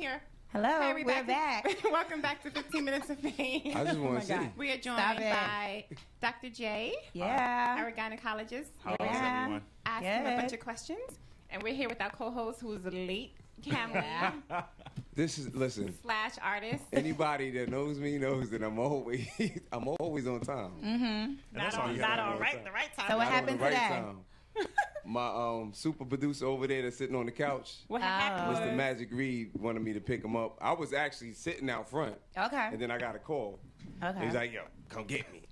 here. Hello, Hey, we're back. Welcome back to 15 Minutes of Fame. I just want to see. We are joined by Dr. J, our gynecologist. How is everyone? Asking a bunch of questions. And we're here with our co-host, who is a late Camry Listen. / artist. Anybody that knows me knows that I'm always on time. Mm-hmm. Not on the right time. So what happened today? My super producer over there that's sitting on the couch, What happened? Mr. Magic Reed, wanted me to pick him up. I was actually sitting out front. Okay. And then I got a call. Okay. He's like, yo, come get me.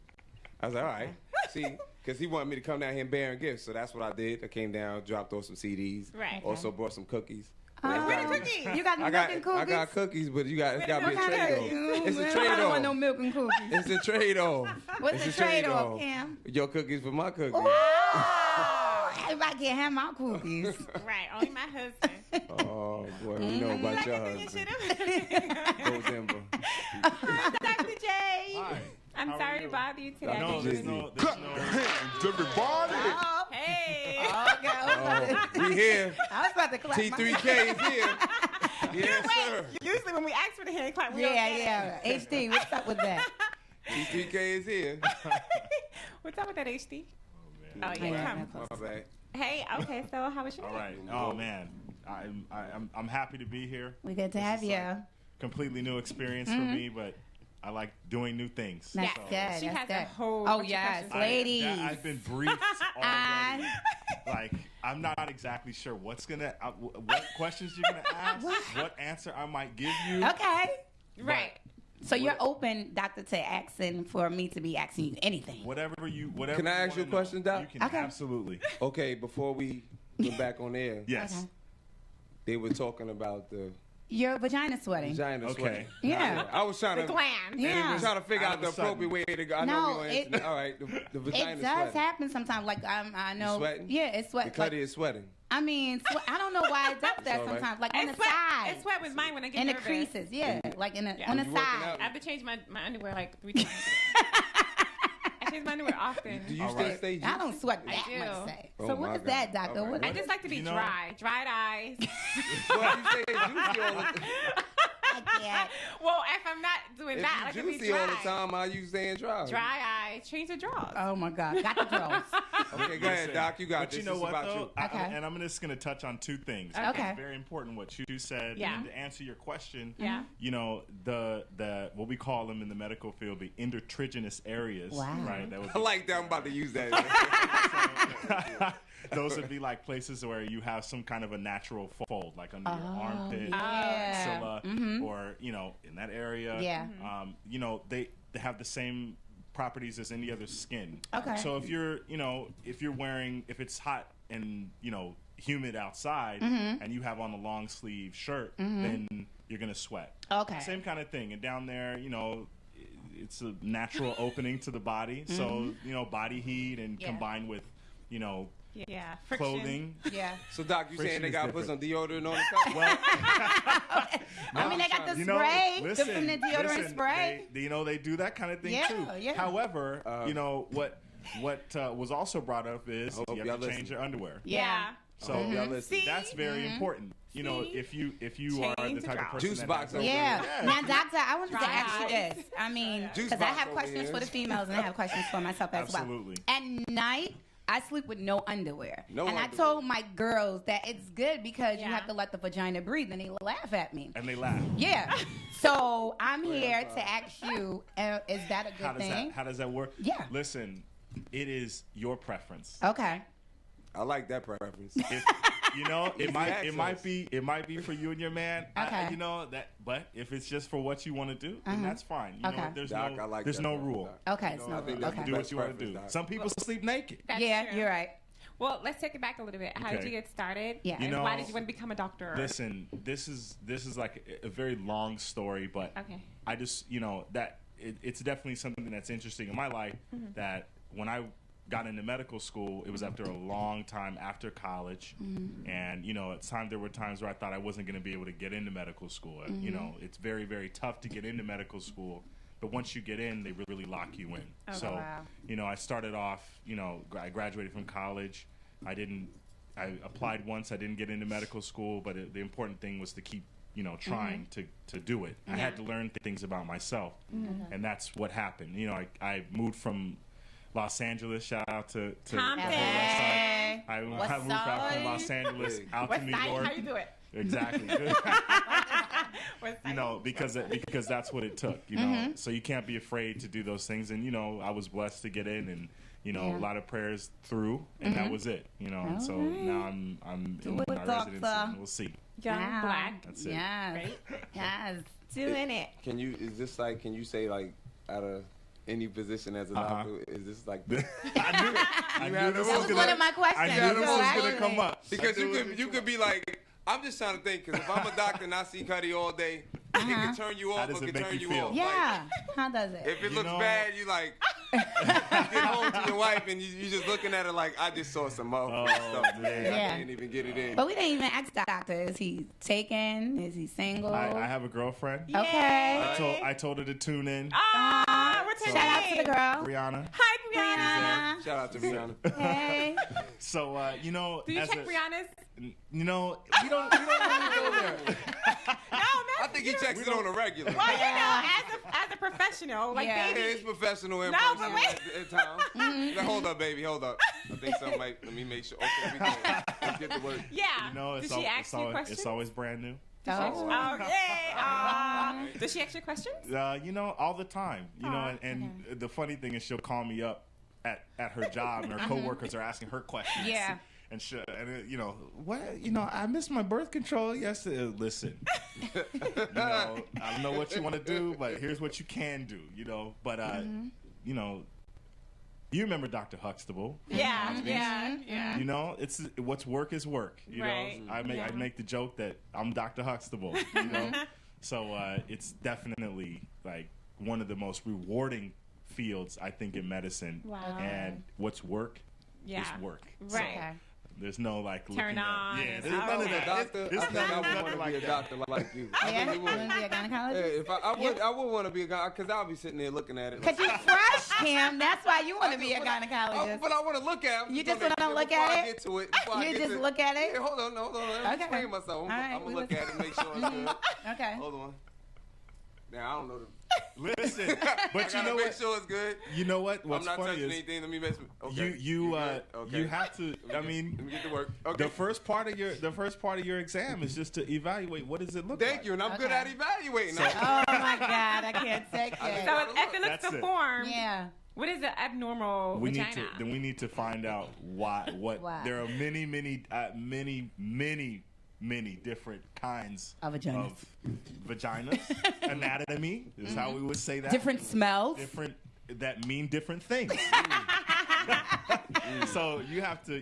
I was like, all right. See, because he wanted me to come down here and bearing gifts. So that's what I did. I came down, dropped off some CDs. Right. Also brought some cookies. Where the cookies? You got milk and cookies? I got cookies, but it's got to be a What kind of- trade-off. It's a I don't trade-off. want no milk and cookies. It's a trade-off. What's the trade-off, Cam? Your cookies for my cookies. Oh, everybody can't have my cookies. Right, only my husband. Oh, boy, we know about your husband. Go Denver. Dr. J. Hi. I'm How are sorry you? to bother you today. No, there's no. hands, everybody. Oh, Hey. okay. We here. I was about to clap. T3K is here. Yes, sir. Usually when we ask for the hand clap, we don't get it. HD, what's up with that? T3K is here. What's up with that HD? Oh, Oh, yeah, come. My bad. Hey, okay, so how was your All day? right. Oh man, I'm happy to be here. We good to have This is you. like completely new experience for me, but I like doing new things. That's So good. She That's has good. a whole Oh bunch of yes, questions. ladies. I've been briefed already. Like I'm not exactly sure what questions you're gonna ask, what answer I might give you. Okay. Right. So you're open, doctor, to asking for me to be asking you anything. Whatever. Can I ask you a wanna question, know, Doc? You can Okay. absolutely. Okay, before we went back on air, Yes. Okay. they were talking about the Your vagina sweating. vagina Okay. sweating. Yeah. I was trying The to gland. Yeah. trying to figure All out of the a sudden. appropriate way to go. I No, know we it- answered. All right, the vagina It does sweating. happen sometimes. Like I know. sweating? Yeah, it's The sweat. cutty Like, is sweating. I mean, I don't know why it does that all right. sometimes. Like on It's the sweat. side, It's sweat with mine when I get in the nervous. creases. Yeah, like on the When you working side. out? I have to change my underwear like 3 times. I change my underwear often. Do you All stay right. stay I don't sweat I that do. much. Say. Oh, So my what is God. that, doctor? All right. What I just like to be You know- dry. Dried eyes. Well, you stay juicy all the I can't. Well, if I'm not doing that, I If like you to be juicy all the dry. time, how you staying dry? Dry eyes. Change the drawers. Oh my God, got the draws. Okay, go ahead, Listen, Doc. You got but this. you know It's what about though? you. Okay. And I'm just going to touch on two things. Okay. It's very important what you said. Yeah. And to answer your question, Yeah. you know, the what we call them in the medical field, the intertriginous areas. Wow. Right. That would I be, like that. I'm about to use that. those would be like places where you have some kind of a natural fold, like under your armpit, yeah. axilla, or you know, in that area. Yeah. You know, they have the same properties as any other skin. Okay. So if you're, you know, if it's hot and, you know, humid outside and you have on a long sleeve shirt, then you're going to sweat. Okay. Same kind of thing. And down there, you know, it's a natural opening to the body. So, you know, body heat and Yeah. combined with, you know, Yeah. Friction. clothing. Yeah. So, Doc, you saying Friction they is got to put some different. deodorant on the cup? Well, I mean, they got the you know, spray, listen, the deodorant listen, spray. They, you know, they do that kind of thing Yeah, too. yeah. However, you know what was also brought up is hope you have y'all to change listen. your underwear. Yeah. So Y'all listen. See? that's very important. You know, See? if you are Change the the type of drawers. person Juice that box has over a- Yeah. Yeah. Now, doctor, I wanted to Dry ask you eyes. this. I mean, Juice because I box have over questions here. for the females and I have questions for myself as Absolutely. well. At night, I sleep with no underwear. No and I underwear. told my girls that it's good because you Yeah. have to let the vagina breathe, and they laugh at me. And they laugh. Yeah. So I'm here to ask you, is that a good thing? How does that work? Yeah. Listen, it is your preference. Okay. I like that preference. If, you know, it access. might be for you and your man. Okay. You know that, but if it's just for what you want to do, then that's fine. You Okay. know, there's Doc, I like there's that no better, rule. Doc. Okay, You it's know, no I think rule. that's Okay. the Do what best you want to do. preference, Doc. Some people sleep naked. That's Yeah, true. you're right. Well, let's take it back a little bit. How did Okay. you get started? Yeah. And You know, why did you want to become a doctor? Listen, this is like a very long story, but Okay. I just, you know, that it's definitely something that's interesting in my life. That when I got into medical school, it was after a long time after college, and you know, there were times where I thought I wasn't going to be able to get into medical school. You know, it's very, very tough to get into medical school, but once you get in, they really lock you in. Oh, So, wow. you know, I started off, you know, I graduated from college. I applied once. I didn't get into medical school, but the important thing was to keep trying to do it. I had to learn things about myself, and that's what happened. I moved from Los Angeles. Shout out to Compton. West Side. I moved West out from Side? Los Angeles out West to New Side, York. how you do it? Exactly. West Side. Because that's what it took. So you can't be afraid to do those things. And I was blessed to get in, and a lot of prayers through, and that was it. And so now I'm in my residency, and we'll see. Young Black. That's it. Yes. Right? Yes. Doing it. Can you say like out of any position as a doctor, is this like I knew this That was one of my questions. I knew this So was gonna actually- come up. because you could be like, I'm just trying to think, because if I'm a doctor and I see Cuddy all day, it can turn you How off does or it can make turn you you feel? off. Yeah. How does it? If it You looks know- bad, you like you get home to your wife and you just looking at her like, I just saw some motherfucking stuff today. man. I didn't even get it in. But we didn't even ask the doctor. Is he taken? Is he single? I have a girlfriend. Okay. I told her to tune in. What's her Shout out to name? the girl. Brianna. Hi, Brianna. Shout out to Brianna. Hey. So Do you check Brianna's? we don't really go there. No, I think he checks it on a regular. Well, as a professional, like Yeah. Yeah, baby. it's professional in No, person but wait. at times. Now, hold up, baby, hold up. I think something might. Let me make sure. Okay, we go. Let's get to work. Yeah. It's Did she ask you questions? It's always brand new. Oh. Okay. Does she ask you questions? All the time. And the funny thing is, she'll call me up at her job, and her coworkers are asking her questions. Yeah. And I missed my birth control yesterday. Listen, I don't know what you want to do, but here's what you can do. But you remember Dr. Huxtable? Yeah. It's what's work is work. Right. I make the joke that I'm Dr. Huxtable. So it's definitely like one of the most rewarding fields, I think, in medicine. Wow. And what's work is work. Right. Okay. There's no like Turn looking on. At, there's Oh, none of okay. that. Doctor, It's I think I would nothing want to like be a that. doctor like you. I Yeah. really You would. want to be a gynecologist? Hey, if I would want to be a guy, because I'll be sitting there looking at it. Because you fresh, Kim. That's why you want to be a But gynecologist. I want to look at it. You just wanna look before at I it? get to it. before I You get just to- look at it? Yeah, hold on. Let me Okay. explain myself. All right, I'm going we to look listen. at it and make sure it's good. Okay. Hold on. Now, I don't know. Listen, I but you gotta know make what? sure it's good. You know what? What's I'm not funny touching is anything. Let me mess with. Okay. you good? Okay. you have to. I Let mean, me get to work. Okay. the first part of your exam is just to evaluate what does it look Thank like. you, and I'm good Okay. at evaluating. Oh, my God. I can't take I it. So if it looks That's it. deformed, Yeah. what is the abnormal We vagina? need to find out why. Why? There are many different kinds Of vaginas. vaginas. Anatomy is how we would say that. Different smells. Different that mean different things. So you have to,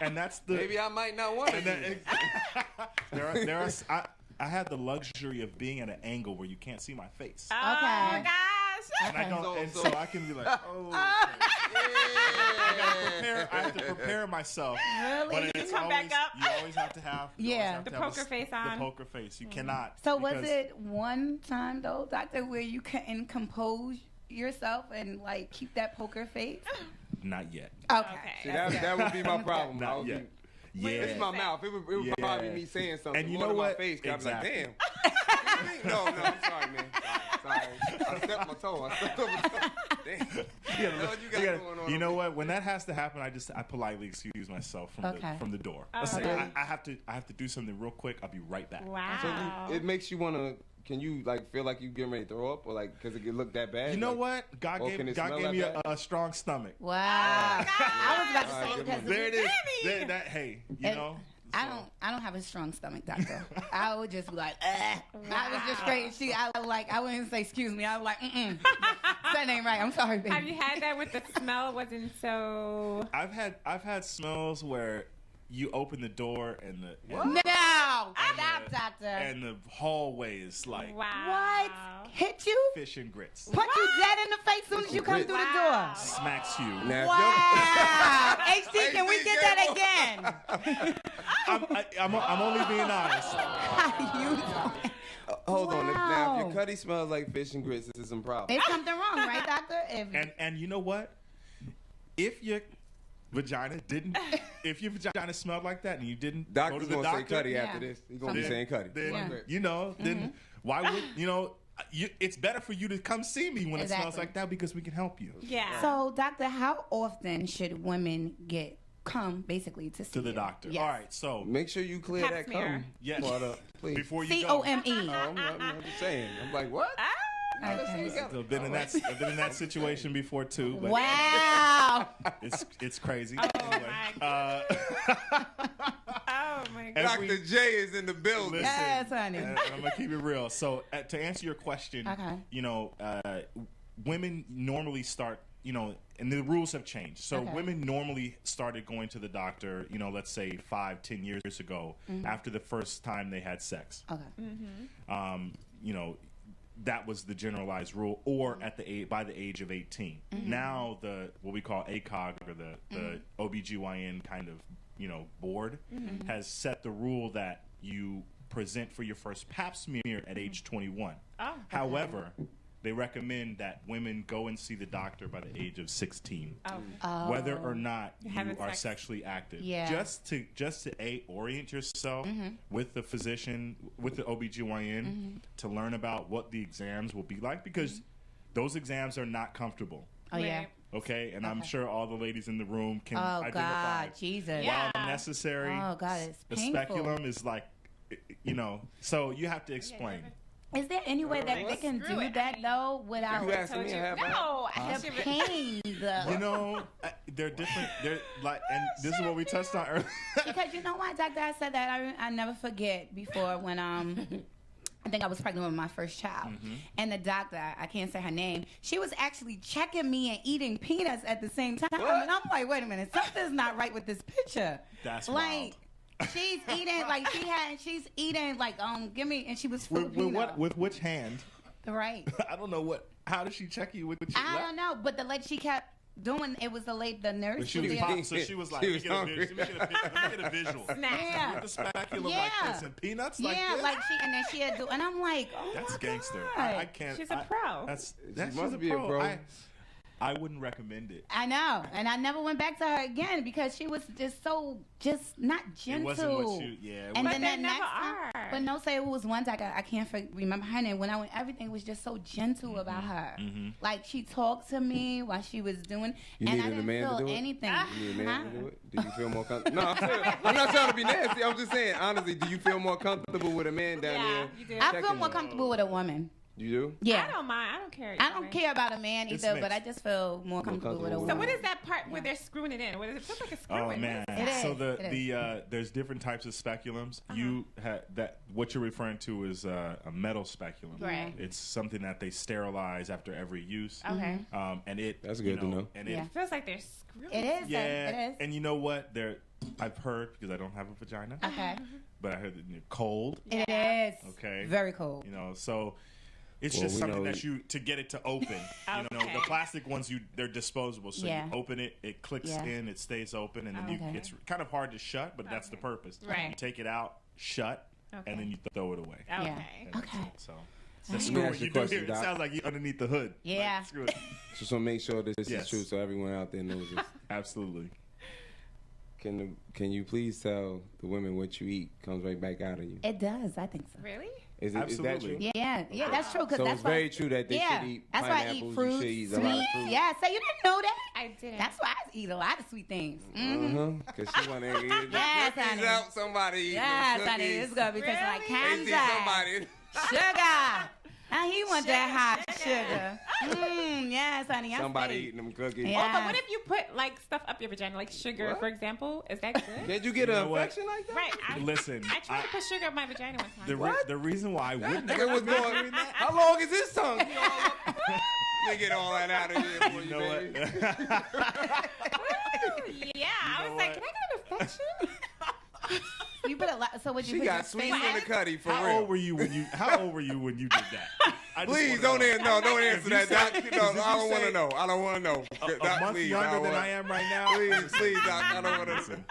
and that's the. Maybe I might not want and it. that, I had the luxury of being at an angle where you can't see my face. Oh Okay. my gosh. And I don't, So- so I can be like, oh. I have to prepare myself. Really? But it's come back always, up. you always have to have The poker face on. The poker face. You cannot. So was because- it one time, though, doctor, where you couldn't compose yourself and, like, keep that poker face? Not yet. Okay. See, that would be my problem. I Not would yet. be- Yeah. It's my mouth. It would Yeah. probably be me saying something. And you more know to what? My face, 'cause Exactly. I'm like, damn. No, I'm sorry, man. Sorry. I stepped my toe. Damn. Yeah, What you got going on you know over what? When that has to happen, I politely excuse myself from the door. I say Okay. I have to do something real quick. I'll be right back. Wow. So it makes you want to. Can you feel like you getting ready to throw up, or because it could look that bad? You know Like, what? God Oh, gave can it God smell gave that me bad? a strong stomach. Wow. I was about to All right, say good because one. There it is. Sammy! Hey, And know. I don't have a strong stomach, doctor. I would just be like, I was just straight. I wouldn't say excuse me. I was like, that ain't right. I'm sorry, baby. Have you had that with the smell wasn't so? I've had smells where you open the door and the No, stop, the- doctor. and the hallway is like Wow. What? Hit you? fish and grits. Punch you dead in the face soon as you come through the Wow. door. Smacks you. Now, Wow. HD, can we get that again? I'm only being honest. hold on. Now, if Wow. your cutty smells like fish and grits, this is some problem. There's something wrong, right, doctor? And you know what? If vagina didn't, if your vagina smelled like that and you didn't Doctor's go to the gonna doctor, say Cuddy Yeah. after this. He's gonna be Something. saying Cuddy. then then why would it's better for you to come see me when it smells Exactly. like that because we can help you. Yeah. So, doctor, how often should women come basically to see To the you? doctor. Yes. All right, so Make sure you clear Pap that smear. cum Yes. part up, please. before you go. COME. I'm just saying. I'm like, what? Okay. I've been in that situation before too. But Wow. it's crazy. Oh Anyway, my Oh my god. Every- Dr. J is in the building. Listen, Yes, honey. and I'm gonna keep it real. So to answer your question, Okay. Women normally start, and the rules have changed. So Okay. women normally started going to the doctor, let's say 5-10 years ago after the first time they had sex. Okay. That was the generalized rule, or by the age of 18. Now what we call ACOG, or the OBGYN kind of board has set the rule that you present for your first pap smear at age 21. Oh. However, they recommend that women go and see the doctor by the age of 16. Oh. Whether or not you Having are sex. sexually active. Yeah. Just to orient yourself with the physician, with the OBGYN, to learn about what the exams will be like, because those exams are not comfortable. Oh, yeah. Right. Okay? And I'm Okay. sure all the ladies in the room can Oh, identify. God. Jesus. Yeah. While necessary, Oh, God, it's the painful. speculum is like, so you have to explain. Is there any way that they can Screw do it, that, honey. though, without You asking me? I have No, I the should pain? They're different. They're like, and this is what we touched on earlier. Because you know why, doctor, I said that? I never forget before when I think I was pregnant with my first child. And the doctor, I can't say her name, she was actually checking me and eating peanuts at the same time. What? And I'm like, wait a minute, something's not right with this picture. That's like, wild. she's eating, like, she's eating, like, give me, and she was full of peanuts. With which hand? Right. I don't know how did she check you with your I left? don't know, but the lady she kept doing, it was the nurse. But she was there. pop, so she was like, She let me was get a hungry. visual. Let me get a visual. Yeah. With the speculum Yeah. like this and peanuts like Yeah, this? like and then she had do, and I'm like, oh That's my gangster. God. I can't. She's a pro. That's must she's be a pro. I wouldn't recommend it. I know, and I never went back to her again because she was just not gentle. It wasn't what you. Yeah. It And But then they that never next time, are. but no, say it was one time I can't remember her name. When I went, everything was just so gentle about her. Like she talked to me while she was doing, You and I needed a didn't man to feel do it? anything. You need a man to Huh? do it? Do you feel more comfortable? No, I'm not trying to be nasty. I'm just saying, honestly, do you feel more comfortable with a man down Yeah, there? you do. I feel checking more you? comfortable with a woman. You do? Yeah, I don't mind. I don't care. I don't care about a man It's either, but mixed. I just feel more comfortable with a comfortable woman. So what is that part where they're screwing it in? What is it? It feels like a screw Oh in. man! It is. So It there's different types of speculums. You what you're referring to is a metal speculum. Right. It's something that they sterilize after every use. Okay. And it That's good to know. And Yeah. it It feels like they're screwing. It is. yeah. It is. And you know what? I've heard, because I don't have a vagina, Okay. but I heard that they're cold. It is. Okay. Very cold. So it's Well, just we something know- that to get it to open. The Okay. plastic ones they're disposable, so Yeah. you open it, it clicks Yeah. in, it stays open, and then Okay. it's kind of hard to shut, but that's the purpose. Right. You take it out, shut, Okay. and then you throw it away. Okay. Yeah. Okay. So Let me screw ask what you you a do question, here. It Doc. sounds like you underneath the hood. Yeah. Like, screw it. Just want to make sure that this Yes. is true so everyone out there knows this. Absolutely. Can you please tell the women what you eat comes right back out of you? It does. I think so. Really? Is that Absolutely. true? Yeah. That's true. Cause So that's it's why, very true that they yeah, should eat that's why I pineapples, eat you fruit, should eat a lot of sweet. fruit. Yeah. So you didn't know that? I didn't. That's why I eat a lot of sweet things. Mm-hmm. Because she want to get Yes, cookies honey. out. Somebody eating Yes, cookies. honey. It's gonna be tasting like Really? They see candy. somebody. Sugar. And he want that hot sugar. Yes, honey. I'm Somebody safe. eating them cookies. Yeah. Oh, but what if you put like stuff up your vagina, like sugar, What? for example? Is that good? Can't you get You an know what? infection like that? Right. Listen, I tried to put sugar up my vagina one time. the reason why I wouldn't Nigga was going. How long is his tongue? They get all that out of here for you, you know baby. what? Yeah, I know was like, what? can I get an infection? You put a lot. So would you She put got your sweet face in the cutty for How real. old were you when you? How old were you when you did that? I just Please wanna don't know. answer. No, don't If answer you that. say- Doc. No, if you I don't want say to know. I don't want to know. A Doc, month please, younger don't than want- I am right now. Please, Doc. I don't want to listen.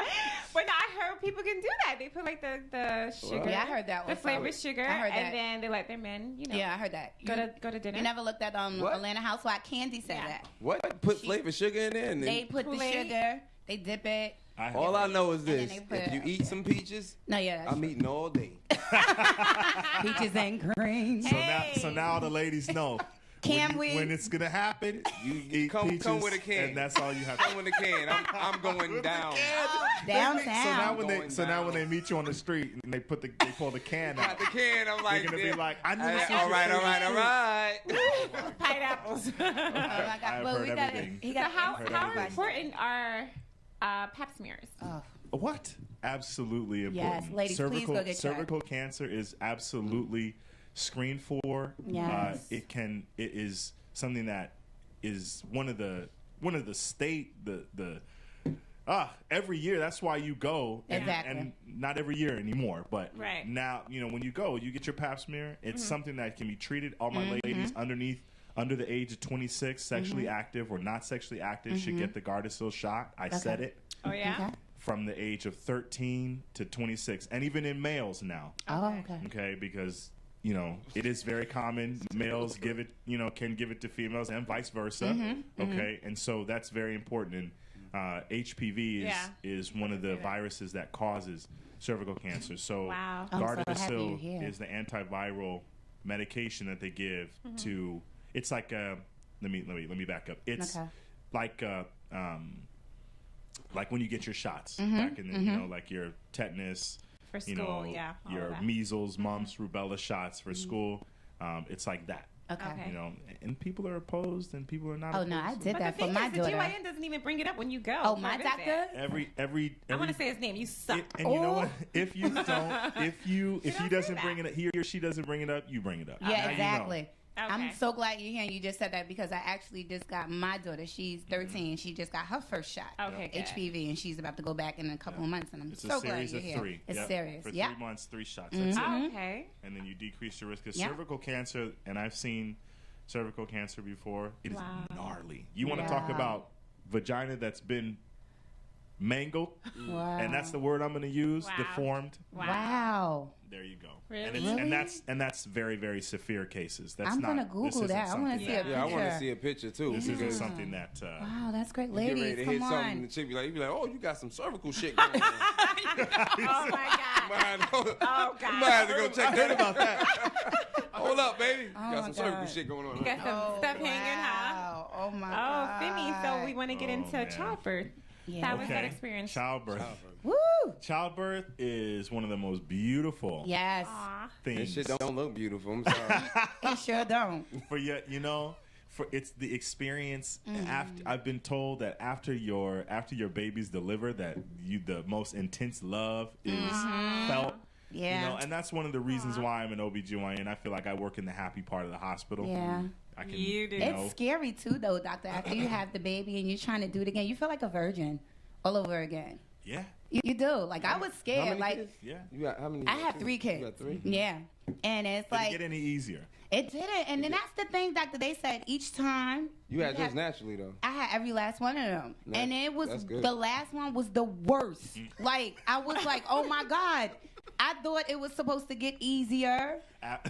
But no, I heard people can do that. They put like the sugar. Yeah, I heard that The one. flavored sugar, I heard that. and then they let their men, Yeah, I heard that. go to dinner. You never looked at What? Atlanta Housewife. Candy said Yeah. that. What? Put flavor sugar in there? And They put the Kool-Aid? sugar. They dip it. All I know is And then this: they put if you it- eat some peaches, No, yeah. I'm eating all day. Peaches and cream. So now the ladies know. Can we? When it's gonna happen, You eat come peaches, with a can. and that's all you have. Come with a can. I'm going down. Downtown. So now when they meet you on the street and they pull the can out, Got the can. I'm like, you're gonna be like, I knew all this was right, all your right, all right. Pineapples. Oh my God. I've Well, heard we gotta- everything. he So got how everything. important are pap smears? Oh. What? Absolutely important. Yes, ladies, please go get checked. cervical cancer is absolutely screened for. Yes. It is something that is one of the every year. That's why you go. Exactly. And not every year anymore, but Right. now, when you go, you get your pap smear. It's something that can be treated. All my ladies under the age of 26, sexually active or not sexually active should get the Gardasil shot. I said it. Oh yeah. Okay. From the age of 13 to 26, and even in males now. Oh, okay. Okay, because it is very common. Males give it, can give it to females, and vice versa. Okay, and so that's very important. And HPV is one of the viruses that causes cervical cancer. So Wow. I'm so happy you're Gardasil here. is the antiviral medication that they give to. It's like let me back up. It's Okay. like when you get your shots back in the, like your tetanus, For school, all your of that. measles, mumps, rubella shots for school. It's like that. Okay. And people are opposed and people are not. Oh opposed. no, I did But that the for thing my is, the daughter. GYN doesn't even bring it up when you go. Oh, for my a visit. doctor? Every I want to say his name. You suck. and you know Oh. what? If you don't, if he don't doesn't say bring that. it, he or she doesn't bring it up, you bring it up. Now Yeah, you exactly. know. I'm Okay. so glad you're here and you just said that because I actually just got my daughter. She's 13. She just got her first shot. Okay, good. HPV, and she's about to go back in a couple of months. And I'm It's so a glad series you're of here. 3. It's Yep. serious. For 3 Yeah. months, 3 shots. That's it. Oh, okay. And then you decrease your risk. Because Yeah. cervical cancer, and I've seen cervical cancer before, it is Wow. gnarly. You want to talk Wow. about vagina that's been mangled, Wow. and that's the word I'm going to use, Wow. deformed. Wow. There you go. Really? And, and that's very, very severe cases. That's I'm not, gonna this Google isn't that. I want something to see a that- picture. Yeah, I want to see a picture too. This because isn't something that Wow, that's great. you get ready Ladies, to come hit something, and on. the chick be like, oh, you got some cervical shit going on. Oh my God. Oh Oh God. You might have to go check that about that. Hold up, baby. Oh, got my some cervical God. shit going on. You got some stuff hanging, huh? Wow. Oh my Oh, God. Femi. So we want to get Oh, into man. childbirth. Yeah. How was that experience? Childbirth. Woo. Childbirth is one of the most beautiful Yes. Aw. things. This shit don't look beautiful. I'm sorry. It sure don't. For it's the experience. After I've been told that after your baby's delivered, that the most intense love is felt. Yeah. And that's one of the reasons why I'm an OBGYN. I feel like I work in the happy part of the hospital. Yeah. I can, You do. It's scary too, though, doctor. After you have the baby and you're trying to do it again, you feel like a virgin all over again. Yeah. You do. Like I was How scared. many Like kids? Yeah. You got how many? I have 3 kids. You got 3? Yeah. And it's Did it like get any easier? it didn't. And then that's the thing, doctor. They said each time You had yours naturally though. I had every last one of them. Nice. And it was That's good. the last one was the worst. Like I was like, oh my God. I thought it was supposed to get easier.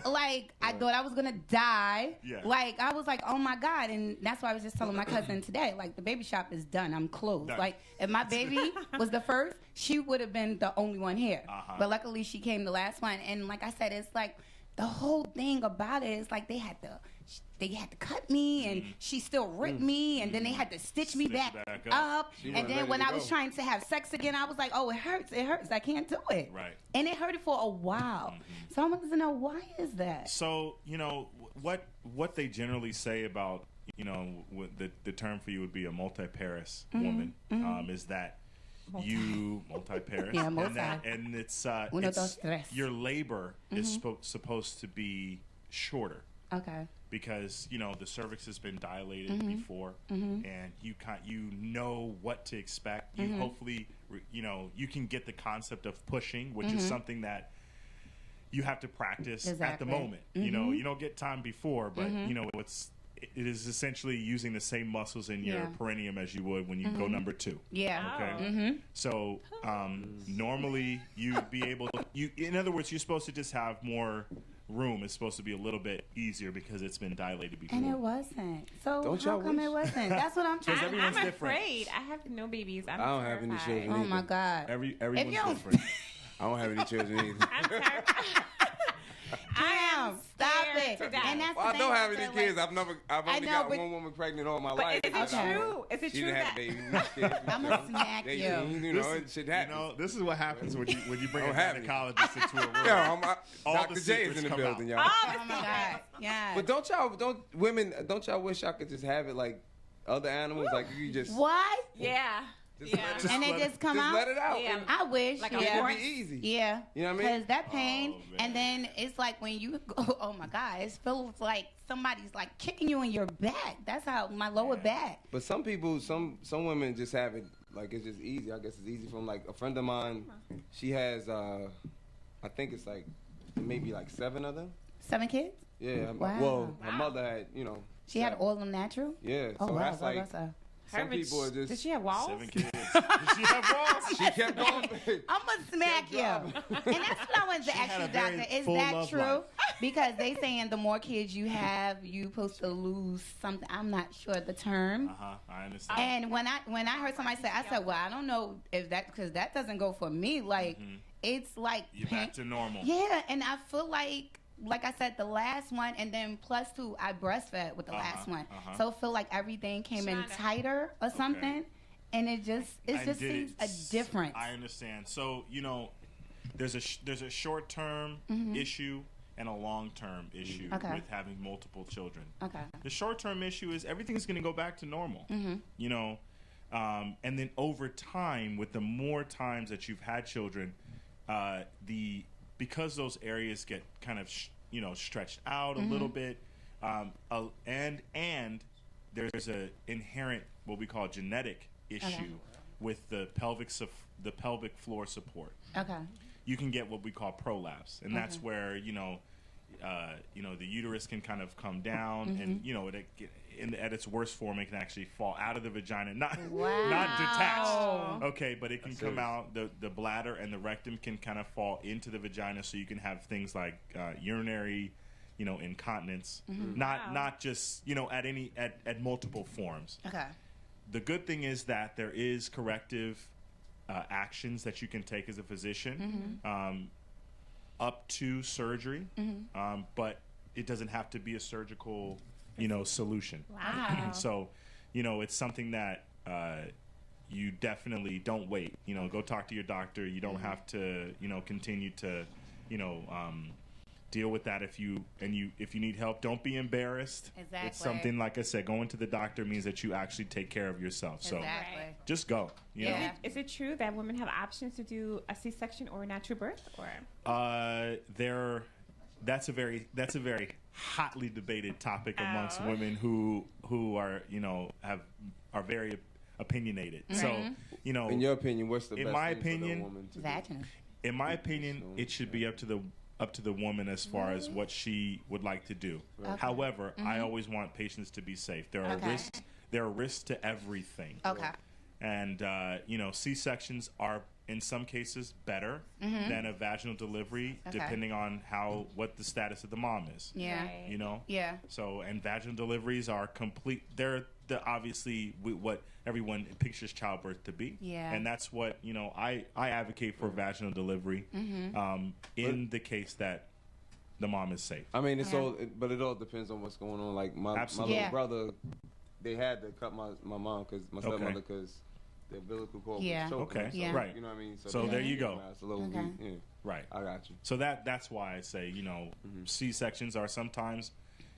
Like I thought I was gonna die. Yeah. Like I was like, oh my God. And that's why I was just telling my cousin today, like the baby shop is done. I'm closed. Done. Like if my baby was the first, she would have been the only one here. Uh-huh. But luckily she came the last one. And like I said, it's like the whole thing about it is like they had to cut me and she still ripped me and then they had to stitch me Stitch back back up. up. She And wasn't then ready when to I was go. trying to have sex again, I was like, oh, it hurts. I can't do it. Right. And it hurted for a while. So I wanted to know, why is that? So, what they generally say about, what the term for you would be a multi-paris woman, is that you multi-paris. Yeah, and, multi. and it's, Uno, dos, tres. your labor is supposed to be shorter. Okay. Because the cervix has been dilated before, and you know what to expect. You hopefully you can get the concept of pushing, which is something that you have to practice at the Exactly. moment. You don't get time before, but it is essentially using the same muscles in your Yeah. perineum as you would when you go number 2. Yeah. Okay. So normally you'd be able to. In other words, you're supposed to just have more room is supposed to be a little bit easier because it's been dilated before. And it wasn't. So Don't how y'all come wish? it wasn't? That's what I'm trying. Because everyone's I'm different. afraid. I have no babies. I'm I don't have any terrified. children. Oh my God. Everyone's you don't- different. I don't have any children either. I'm terrified. Damn, stop scared it. to death. And that's Well, the I thing, don't have I any feel kids. like- I've only know, got but- one woman pregnant all my But life. is it Okay. true? Is it She true didn't have that? a baby. We was kids. I'ma smack you. 18, you know, it shit You happens. know, this is what happens when you bring a don't have any. gynecologist into a room. Yeah, All Dr. the J is secrets in the come building, out. y'all. Oh my God. Yeah. But don't y'all wish y'all could just have it like other animals? Like you just What? Yeah. Just Yeah. let it- And they let just come just out? let it out. Yeah. and I wish. Like a It yeah. would be easy. Yeah. You know what I mean? Because that pain, Oh, man. and then it's like when you go, oh my God, it feels like somebody's like kicking you in your back. That's how my lower back. But some people, some women just have it like it's just easy. I guess it's easy from like a friend of mine. She has, I think it's like maybe like 7 of them. 7 kids? Yeah. Wow. Well, her Wow. mother had, She had 7. all of them natural? Yeah. Oh, So wow. that's like That's some people are just. Did she have walls? 7 kids. Did she have walls? She kept going. I'm going to smack you. And that's what I wanted to ask had you, a very doctor. Is full that love true? life. Because they saying the more kids you have, you supposed to lose something. I'm not sure the term. I understand. And when I heard somebody say, I said, well, I don't know if that, because that doesn't go for me. Like, it's like You're pain. back to normal. Yeah, and I feel like I said, the last one, and then plus 2, I breastfed with the last one. So I feel like everything came in Shonda. tighter or something, and it just seems a difference. I understand. So there's a short term issue and a long term issue Okay. with having multiple children. Okay. The short term issue is everything's going to go back to normal. And then over time, with the more times that you've had children, because those areas get kind of stretched out a little bit, and there's a inherent what we call genetic issue with the pelvic floor support. Okay. You can get what we call prolapse, and that's where the uterus can kind of come down, and at its worst form, it can actually fall out of the vagina, not detached. Okay, but it can come out. The bladder and the rectum can kind of fall into the vagina, so you can have things like urinary, incontinence. Not just at multiple forms. Okay. The good thing is that there is corrective actions that you can take as a physician, up to surgery, but it doesn't have to be a surgical, solution. Wow. So, it's something that you definitely don't wait. Go talk to your doctor. You don't have to, continue to, deal with that. If you need help, don't be embarrassed. Exactly. It's something, like I said, going to the doctor means that you actually take care of yourself. So Exactly. just go. You know? Yeah. Is it true that women have options to do a C-section or a natural birth? Or That's a very hotly debated topic amongst women who are are very opinionated. So In your opinion, what's the In best my thing for the opinion, woman to do? Vaginal. in my opinion, it should be up to the woman as far as what she would like to do. However, I always want patients to be safe. There are risks. There are risks to everything. Okay. And C-sections are in some cases better than a vaginal delivery, depending on what the status of the mom is. Yeah. Right. Yeah. So, and vaginal deliveries are complete. They're obviously what everyone pictures childbirth to be. Yeah. And that's what I advocate for vaginal delivery in the case that the mom is safe. I mean, but it all depends on what's going on. Like my Absolutely. little brother, they had to cut my mom my stepmother because the umbilical cord was choking. Okay. So, Yeah. Right. You know what I mean? So there you go. It's a little Okay. weak. Yeah. Right. I got you. So that's why I say C-sections are sometimes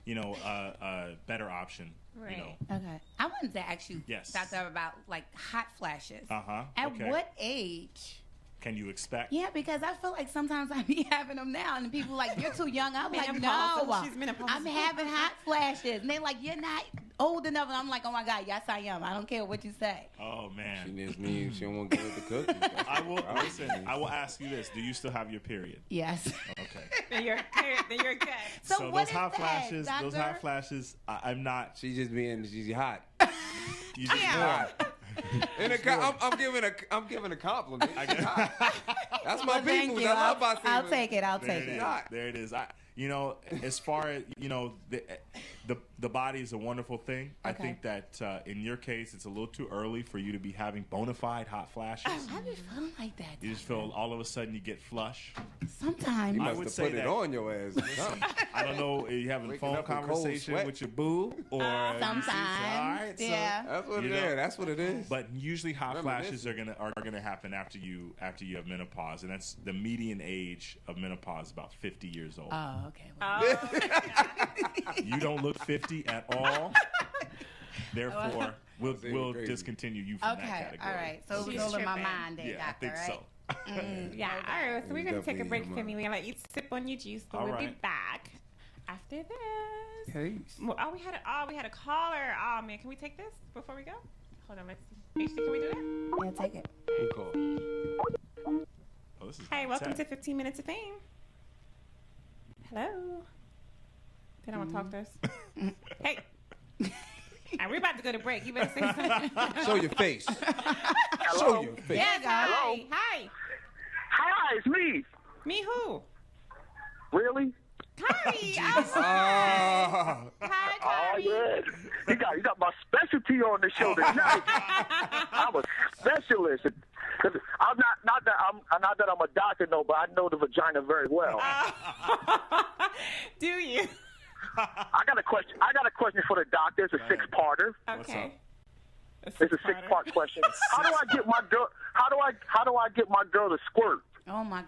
a better option. Right. Okay. I wanted to ask you, Yes. Doctor, about like hot flashes. At At what age? can you expect? Yeah, because I feel like sometimes I be having them now, and people like, you're too young. I'm like, Menopause. no, She's menopausal. I'm having hot flashes, and they're like, you're not old enough, and I'm like, oh my God, yes I am. I don't care what you say. Oh man. She needs me. She don't want to go with the cookies. I will listen. I will ask you this: do you still have your period? Yes. Okay. Then you're good. So what those is hot that, flashes, those doctor? hot flashes. I'm not. She's just she's hot. You just Hot. I'm giving a compliment. She's hot. That's my Well, thank people. you. I love my I'll females. take it. I'll There take it it. is. Hot. There it is. You know, as far as, you know, the body is a wonderful thing. Okay. I think that in your case, it's a little too early for you to be having bona fide hot flashes. I be feeling like that. You just feel all of a sudden you get flush. Sometimes. You I must would have say put it that- on your ass. I don't know, are you having a Waking phone up in cold conversation sweat. with your boo? Or Sometimes. All right, so- Yeah. That's what You it know, is. That's what it is. But usually hot Reminiscent. flashes are gonna happen after you have menopause, and that's the median age of menopause is about 50 years old. Oh, okay. You don't look 50 at all. Therefore, we'll crazy. discontinue you from that Okay. category. All right. So it was She's all in my tripping. mind there, Yeah, I doctor, think right? so. Yeah, all right. So we're going to take a Definitely break, in your Finley. We're going to let you sip on your juice, but All we'll be right. back after this. Peace. Well, we had a caller. Oh, man. Can we take this before we go? Hold on. Let's see. HC, can we do that? Yeah, take it. Who called? Oh, this is Hey, welcome to tech. 15 Minutes of Fame. Hello. They don't want to talk to us. Hey. And we're about to go to break. You better say something. Show your face. Show your face. Yes, hi. Hello? Hi. Hi, it's me. Me who? Really? Kari. Ah. Hi, Oh Kari. yeah. You got my specialty on the show tonight. I'm a specialist. 'Cause I'm not that I'm a doctor, no, but I know the vagina very well. Do you? I got a question for the doctor. It's a six-parter. Okay. It's a six-part question. How do I get my girl? How do I get my girl to squirt? Oh, my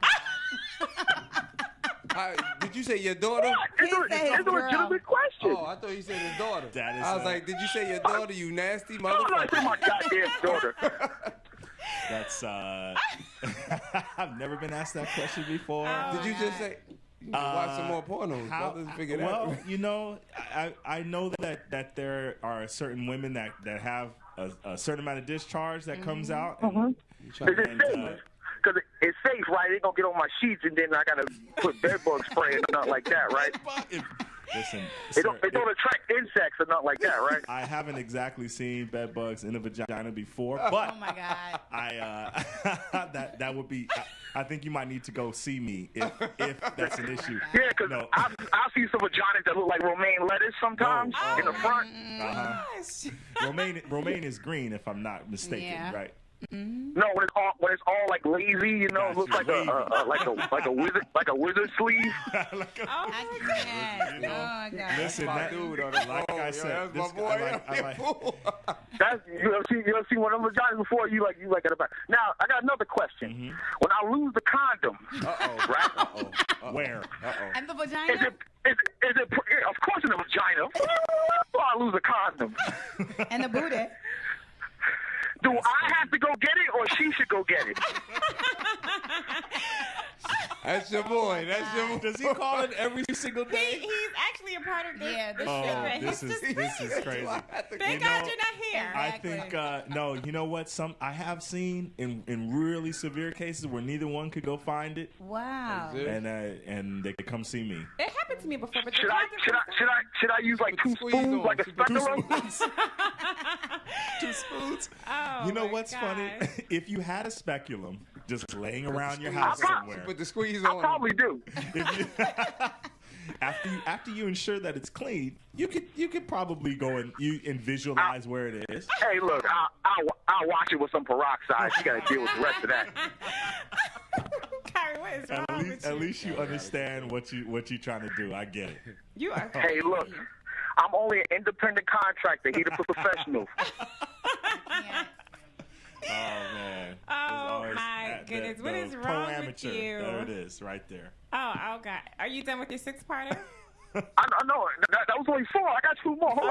God. Did you say your daughter? It's a girl. legitimate question. Oh, I thought you said his daughter. That is, I was like, did you say your daughter, you nasty I'm not motherfucker? saying my goddamn daughter. That's I've never been asked that question before. Did you just say, you can watch some more pornos? Brothers, figure that well, out. you know, I know that there are certain women that have a certain amount of discharge that comes out. And, Is it safe? Because it's safe, right? They gonna get on my sheets, and then I gotta put bed bug spray and nothing like that, right? Listen, They sir, don't attract insects or nothing like that, right? I haven't exactly seen bed bugs in a vagina before, but Oh, my God. I that would be. I think you might need to go see me if that's an issue. Yeah, because No. I see some vaginas that look like romaine lettuce sometimes Oh, in the front. Uh-huh. Romaine is green, if I'm not mistaken, Yeah. right? No, when it's all like lazy, you know, it looks like like a wizard sleeve. Oh, my God. Yes. You know, Oh, my God. Listen, My that, dude on the like phone, I yo, said, that's my this boy. I like That's you ever see one of them vaginas before? You like at the back. Now I got another question. When I lose the condom, right? where. And the Is vagina? it of course in the vagina? Or I lose a condom. And the booty? Do I have to go get it, or she should go get it? That's your boy. That's your boy. Does he call it every single day? He's actually a part of this. Yeah, this this show. segment. This He's is just this is crazy. Thank You God know, you're not here. I Exactly. think no. You know what? I have seen in really severe cases where neither one could go find it, Wow. Is it? and they could come see me. It happened to me before, but Should I use like two Squeeze spoons, on. like a She put two speculum? Two spoons. Oh, You know my what's funny? God. If you had a speculum just laying around your squeeze house on. somewhere, Put the squeeze I on. probably do. if you, after you ensure that it's clean, you could probably go and visualize where it is. Hey, look, I'll wash it with some peroxide. You got to deal with the rest of that. Kyrie, what is wrong with you? At least you understand what you're trying to do. I get it. You are Hey, look, I'm only an independent contractor. He's a professional. Yeah. Oh man. Oh, my goodness. What is wrong with pro-amateur. you? There it is, right there. Oh, God. Are you done with your six-parter? I know. That was only 4. I got 2 more. Hold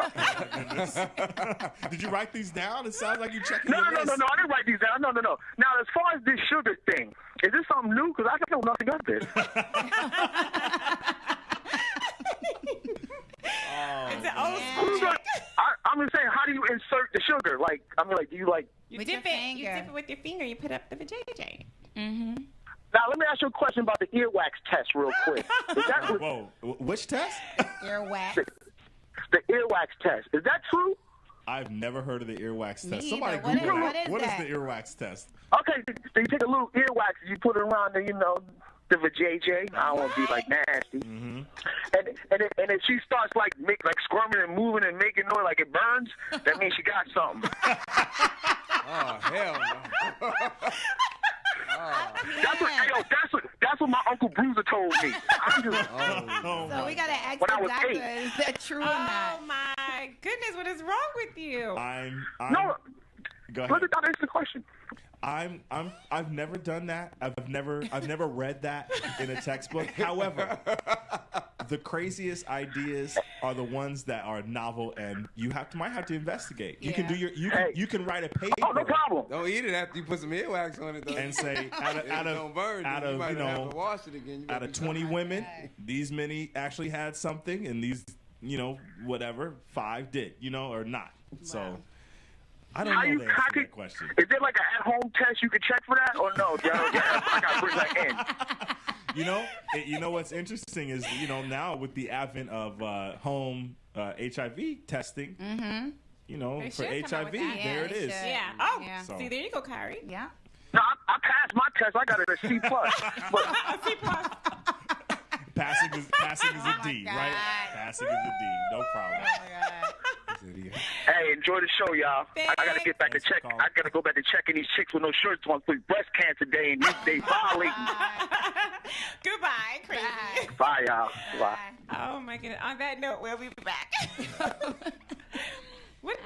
on. Did you write these down? It sounds like you checking No, your no, list. no, no. I didn't write these down. No. Now, as far as this sugar thing, is this something new? Because I know nothing of this. It's an old Who's school. gonna- I'm just saying, how do you insert the sugar? Like, I mean, like, do you like? You With dip your it. You finger. dip it with your finger. You put up the vajayjay. Mm-hmm. Now, let me ask you a question about the earwax test, real quick. Is that Whoa, which test? Earwax. the earwax test? Is that true? I've never heard of the earwax Me test. either. Somebody What is- Google what that. is What is that? the earwax test? Okay, so you take a little earwax, you put it around the, the vajayjay. I don't want to be like nasty. Mm-hmm. And if she starts like squirming and moving and making noise like it burns, that means she got something. Oh hell no. That's what my Uncle Bruiser told me. I'm just, So we gotta ask When I the was doctor, 8. is that true or not? Oh my goodness, what is wrong with you? no. Go Let ahead. the answer the question. I've never done that. I've never read that in a textbook. However, the craziest ideas are the ones that are novel, and might have to investigate. You can do you can write a paper. Oh, no problem. Don't eat it after you put some earwax on it, though. And say out don't burn, of you might have to wash it again. out of 20 women, these many actually had something, and these whatever 5 did, or not. So. I don't know the answer to that question. Is there like an at-home test you can check for that, or no? I gotta bring that in. You know what's interesting is now with the advent of home HIV testing, They for should come out HIV, with that. there it they is. should. Yeah. Oh, So- see, there you go, Kyrie. Yeah. No, I passed my test. I got it a C+. But C plus. Passing is a D, God. right? Passing is a D, no problem. hey, enjoy the show, y'all. I gotta get back to check. I gotta go back to checking these chicks with no shirts on for breast cancer day, and they violating. Goodbye, crazy. Bye, y'all. Bye. Oh my goodness. On that note, we'll be back. What?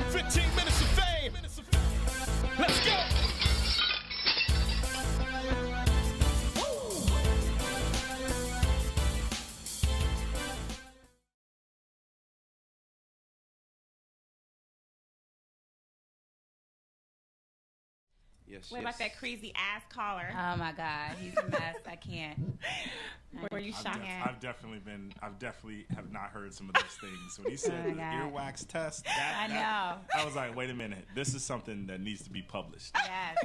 15 minutes of fame. Let's go. Yes, What about that crazy ass caller? Oh my God, he's a mess. I can't. Were you shocked? I've definitely have not heard some of those things. When he said the earwax test, I know. I was like, wait a minute, this is something that needs to be published. Yes.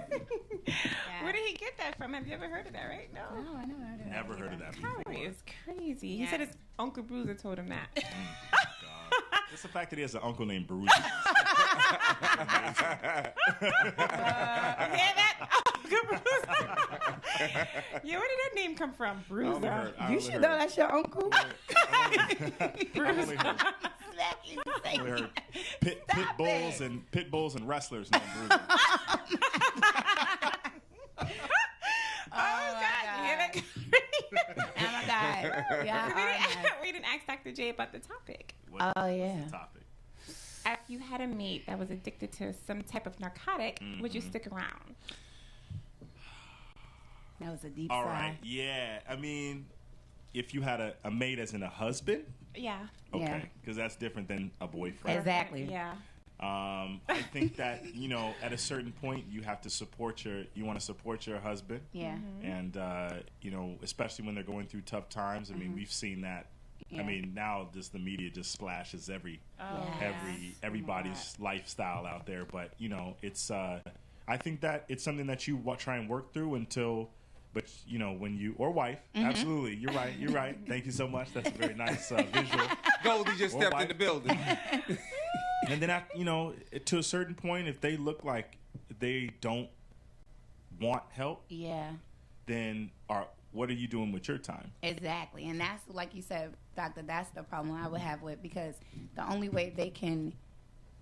Where did he get that from? Have you ever heard of that, right? No. No, I never heard of that. Never heard of that before. Kyrie is crazy. He Yeah. said his Uncle Bruiser told him that. God. Just the fact that he has an uncle named Bruce. Hear that? Uncle Bruiser. Yeah, where did that name come from? Bruiser. You should know that's your uncle. I've only heard Exactly. pit bulls and wrestlers named Bruiser. Oh, God. You hear that? Oh my God. Yeah. We didn't ask Dr. J about the topic. What's yeah. the topic? If you had a mate that was addicted to some type of narcotic, would you stick around? That was a deep All sigh. right. Yeah. I mean, if you had a mate as in a husband, Yeah. okay, Yeah. because that's different than a boyfriend. Exactly. Yeah. I think that at a certain point you have to support you want to support your husband, Yeah. and especially when they're going through tough times. I mean, we've seen that. Yeah. I mean, now just the media just splashes Yes. everybody's lifestyle out there, but it's I think that it's something that you try and work through until. But when you or wife, absolutely, you're right. Thank you so much. That's a very nice visual. Goldie just Or stepped wife. in the building. And then to a certain point, if they look like they don't want help, Yeah. then what are you doing with your time? Exactly. And that's, like you said, doctor, that's the problem I would have with, because the only way they can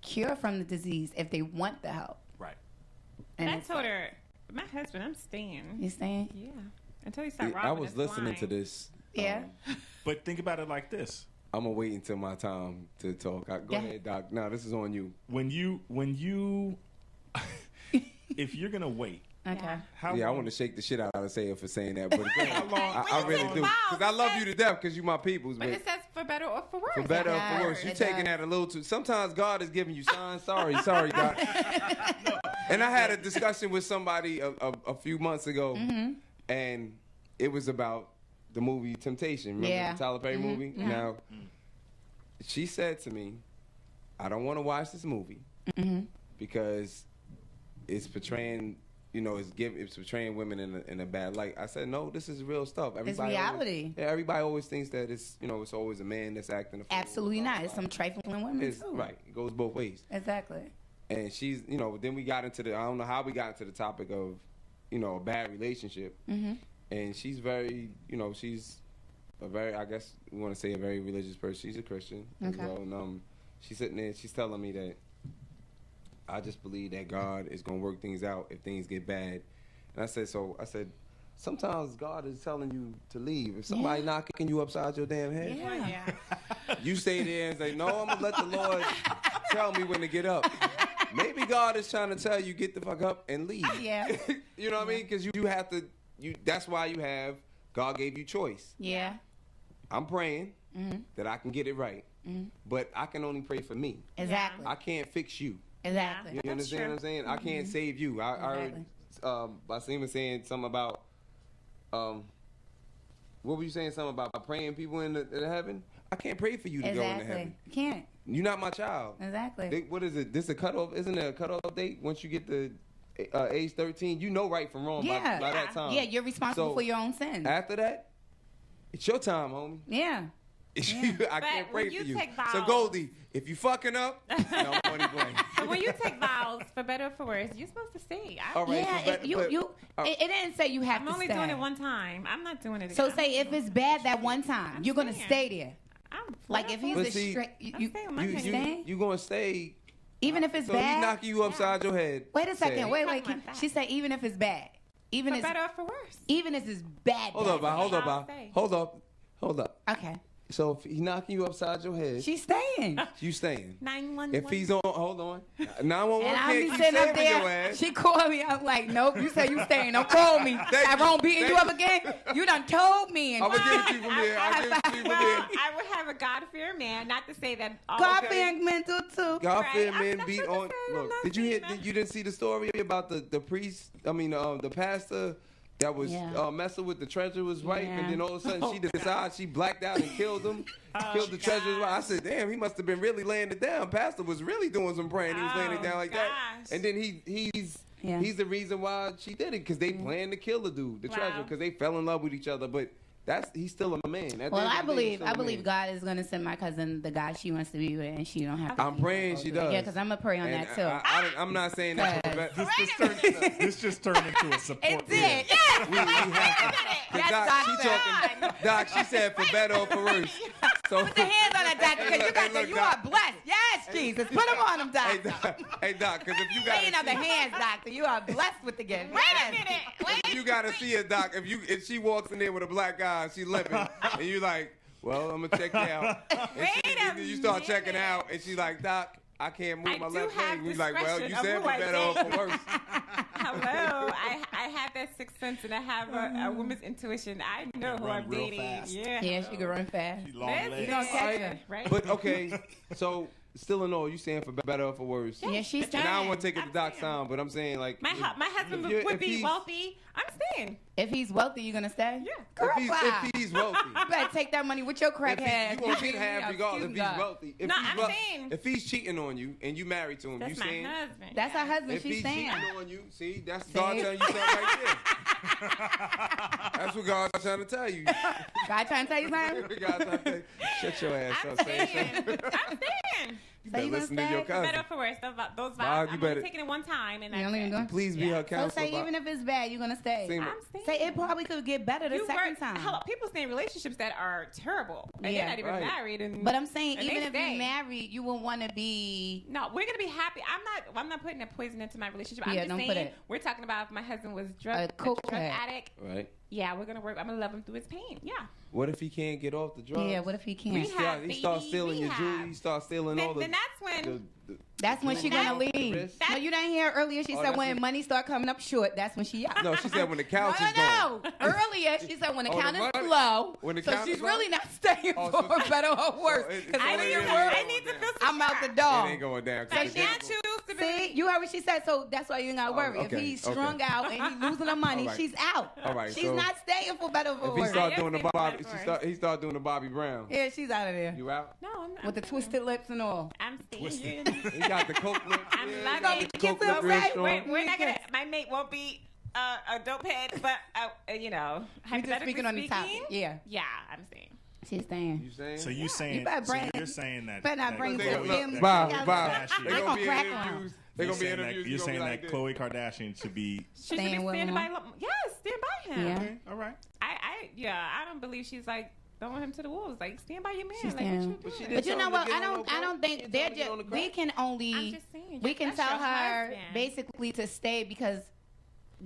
cure from the disease if they want the help. Right. And I it's told like, her, my husband, I'm staying. You staying? Yeah. Until you start robbing I was us listening blind. to this. Yeah. But think about it like this: I'm gonna wait until my time to talk. Go Yeah. ahead, Doc. No, this is on you. when you if you're gonna wait, Okay. how Yeah, I long- want to shake the shit out of Saya for saying that, but How long- I really do, because I love you to death, because you my peoples. But it says for better or for worse. For better or Yeah, for worse, you it taking does. that a little too. Sometimes God is giving you signs. Sorry, God. And I had a discussion with somebody a few months ago, and it was about the movie Temptation. Remember Yeah. the Tyler Perry movie? Now, she said to me, "I don't want to watch this movie because it's portraying." It's portraying women in a bad light. I said, no, this is real stuff. Everybody reality. Everybody always thinks that it's always a man that's acting a fool. Absolutely not. It's some trifling women, It's, too. right. It goes both ways. Exactly. And she's, you know, then we got into I don't know how we got into the topic of, you know, a bad relationship. And she's very, you know, she's a very, I guess we want to say a very religious person. She's a Christian as well. And she's sitting there, she's telling me that I just believe that God is going to work things out if things get bad. And I said, sometimes God is telling you to leave. If somebody knocking you upside your damn head, you stay there and say, no, I'm going to let the Lord tell me when to get up. Maybe God is trying to tell you, get the fuck up and leave. Yeah. You know what I mean? Because you have to, that's why you have, God gave you choice. Yeah. I'm praying that I can get it right. But I can only pray for me. Exactly. I can't fix you. Exactly. You understand what I'm saying? I can't save you. I heard Basim saying something about, what were you saying? Something about praying people into heaven? I can't pray for you to go into heaven. You can't. You're not my child. Exactly. What is it? This a cutoff? Isn't there a cutoff date once you get to age 13? You know right from wrong by that time. Yeah, you're responsible for your own sins. After that, it's your time, homie. Yeah. I can't pray for you. So Goldie, if you fucking up, no money blame. But when you take vows, for better or for worse, you're supposed to stay. All right, it didn't say you have I'm to only stay. doing it one time. I'm not doing it again. So say if it's bad that one time, you're gonna stay there. Like if he's you gonna stay even if it's so bad. He's knocking you upside your head. Wait a second. Wait. She said even if it's bad, even for if better or for worse. even if it's bad. Hold up. Okay. So if he's knocking you upside your head, She's staying. you staying. 911. If he's on, hold on. 911 And I'll can't be keep sitting up saving your there. ass. She called me. I'm like, nope. You say you staying. Don't call me. Tyrone beating you up again. You done told me. I'm gonna give it to you from here. I'll give it to you from here. I would have a God-fearing man. Not to say that. God-fearing men do too. God-fearing Right. men I'm beat not on. saying I'm Look, not did you hear? saying that. You didn't see the story about the priest? I mean, the pastor that was messing with the treasurer's wife, and then all of a sudden she decided she blacked out and killed him. Killed the treasurer's wife. I said, damn, he must have been really laying it down. Pastor was really doing some praying. He was laying it down like that. And then he's the reason why she did it, because they planned to kill the dude, the treasurer, because they fell in love with each other. But he's still a man. Well, I believe God is going to send my cousin the guy she wants to be with, and she don't have to. I'm praying she does. Yeah, because I'm going to pray on that too. I'm not saying that. This just turned into a support. It did. We have to. Doc, she said for better or for worse. So put the hands on that doctor, because you are blessed. Yes, Jesus. Put them on him, doctor. Hey, Doc, because if you got laying on the hands, doctor, you are blessed with the gift. Wait a minute. You got to see it, Doc. If she walks in there with a black guy, she limping, and you like, well, I'm gonna check you out. And you start checking out, and she's like, Doc, I can't move my left leg. He's like, well, you said for better or for worse. Hello, I have that sixth sense, and I have a woman's intuition. I know who I'm dating. Yeah, she can run fast. Long legs. You don't catch her, right? But okay, so still in all, you saying for better or for worse? Yeah, she's And I don't staying. want to take it to Doc's sound, but I'm saying like my husband would be wealthy. I'm staying. If he's wealthy, you gonna stay? Yeah. Girl, if he's wealthy. you better take that money with your crack ass. You gonna get half regardless if he's wealthy. saying. If he's cheating on you and you married to him, That's you my saying husband. That's her husband. if She's he's saying. cheating on you, see, that's God telling you something right there. That's what God's trying to tell you. God trying to tell you something? God's trying to tell you. Shut your ass I'm up, staying. Sam. I'm staying. You better listen to your For better cousin. or for worse, those Bob, vows, you I'm better- only taking it one time, and You don't even do it? Please be her So counselor. say even if it's bad, you're gonna stay. Same- I'm staying. Say it probably could get better the second time. Hello, people stay in relationships that are terrible, and they're not even married. And But I'm saying and even they if stay. you're married, you will want to be. No, we're gonna be happy. I'm not putting that poison into my relationship. I'm Yeah, just don't saying put it. we're talking about if my husband was A drug cokehead. addict. Right. Yeah, we're gonna work. I'm gonna love him through his pain. Yeah. What if he can't get off the drugs? Yeah, what if he can't? Rehab, He starts baby, stealing your rehab. jewelry. He starts stealing all the. Then that's when. That's when she gonna the leave. risk. No, you didn't hear earlier. She said that's when when- money start coming up short, that's when she out. No, she said when the couch is No. gone. Earlier, she said when the Oh, count the is money- low. when the So count she's is low? really not staying Oh, for so- better or worse. it- Because I when need you're to- worse, I need to feel I'm out the It door. ain't going down. So she had choose to See, be. you heard what she said, so that's why you ain't gotta worry. okay, If he's okay. strung out and he's losing her money, All right. she's out. All right, She's so not staying for better or If he worse. start I doing the am Bobby, thinking he start doing the Bobby Brown. Yeah, she's out of there. You out? No, I'm With the twisted lips and all. I'm staying. He got the coke lip. I'm yeah, loving he got it. the coke lip real Right, strong. We're not gonna. My mate won't be a dope head, but you know, We just hypothetically speaking on the topic. Yeah, Yeah, I'm saying. she's staying. You saying? So you saying? You better So bring- you're saying that? better not that- bring that- the that- family that- Bob, together. Bob, They they gonna gonna be crack in on. interviews. They're gonna be saying that, interviews. you're saying like that Khloe Kardashian should be. She should be Staying with standing him. by. Yes, stand by him. Yeah. Okay, all right. I don't believe she's like throwing him to the wolves. Like, stand by your man. She's Like, standing. what But you she doing? But you Tell know him to what? get I on don't. the I don't crack. think She they're told him to get on the just. We crack. can only. I'm just saying. We can That's tell your her husband. basically to stay because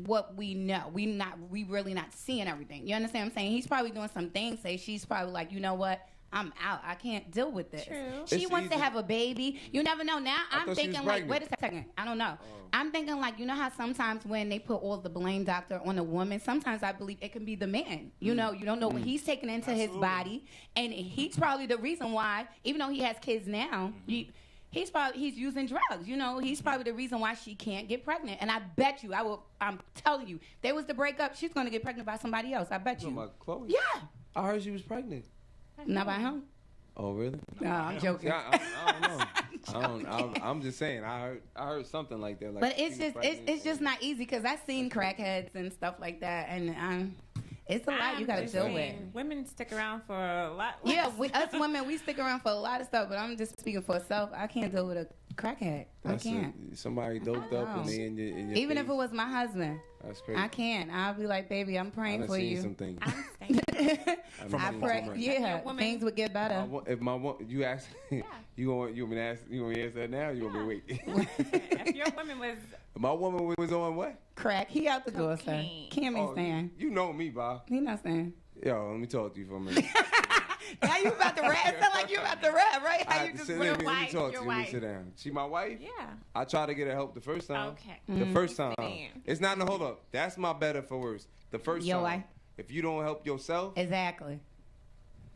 what we know, we really not seeing everything. You understand what I'm saying? He's probably doing some things. Say she's probably like, you know what? I'm out. I can't deal with this. True. She It's wants to easy. have a baby. You never know. Now I I'm thought she was thinking like, wait pregnant. a second. I don't know. I'm thinking like, you know how sometimes when they put all the blame doctor on the woman, sometimes I believe it can be the man. You know, you don't know what he's taking into his body, and he's probably the reason why. Even though he has kids now, he's using drugs. You know, he's probably the reason why she can't get pregnant. And I bet you, I'm telling you, if there was to break up, she's gonna get pregnant by somebody else. I bet You you. talking about Khloe? Yeah, I heard she was pregnant. not by him. Oh, really? No, I'm joking. Yeah, I don't know. I'm just saying. I heard something like that. Like But she it's was just pregnant it's just not easy because I've seen crackheads and stuff like that, and it's a lot you got to just deal with. saying, women stick around for a lot. Yeah, us women, we stick around for a lot of stuff, but I'm just speaking for myself. I can't deal with a crackhead. I can't. Somebody doped up and they in your Even face. if it was my husband, That's crazy. I can't. I'll be like, baby, I'm I praying done for seen you. some things. I'm saying, I pray, yeah, woman- things would get better. If you ask, you want me to answer that now? You want me to wait? if your woman was My woman was on what? Crack, he out the door, sir. Cocaine. Can't be saying. You know me, Bob. He not saying. Yo, let me talk to you for a minute. Now you about to rap? It sound like you about to rap, right? How you just sit went let me wife, talk to your you. Let me wife. sit down. She my wife? yeah. I tried to get her help the first time. Okay. The first time. Damn. It's not, no, hold up. That's my better for worse. The first Your time. wife. If you don't help yourself, Exactly.